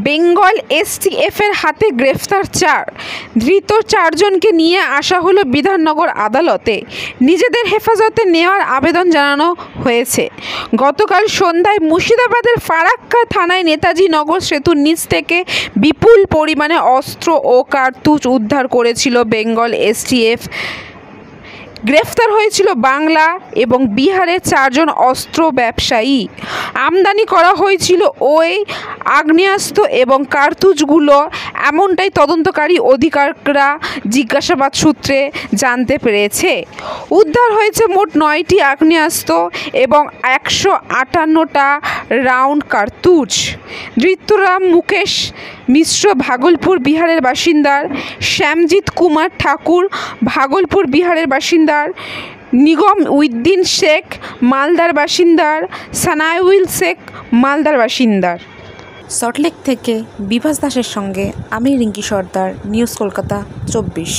বেঙ্গল এসটিএফের হাতে গ্রেফতার 4। ধৃত 4 জনকে নিয়ে আসা হলো বিধাননগর আদালতে। নিজেদের হেফাজতে নেওয়ার আবেদন জানানো হয়েছে। গতকাল সন্ধ্যায় মুর্শিদাবাদের ফারাক্কা থানায় নেতাজি নগর সেতুর নিচ থেকে বিপুল পরিমাণে অস্ত্র ও কার্তুজ উদ্ধার করেছিল বেঙ্গল এসটিএফ। গ্রেফতার হয়েছিল বাংলা এবং বিহারের 4 জন অস্ত্র ব্যবসায়ী। আমদানি করা হয়েছিল ওই আগ্নেয়াস্ত্র এবং কার্তুজগুলো, এমনটাই তদন্তকারী অধিকারিরা জিজ্ঞাসাবাদ সূত্রে জানতে পেরেছে। উদ্ধার হয়েছে মোট 9টি আগ্নেয়াস্ত্র এবং 158টা রাউন্ড কার্তুজ। ধৃতরা মুকেশ মিশ্র ভাগলপুর বিহারের বাসিন্দার, শ্যামজিৎ কুমার ঠাকুর ভাগলপুর বিহারের বাসিন্দার, নিগম উদ্দিন শেখ মালদার বাসিন্দার, সানাউল শেখ মালদার বাসিন্দার। সল্টলেক থেকে বিভাস দাসের সঙ্গে আমি রিঙ্কি সর্দার, নিউজ কলকাতা 24।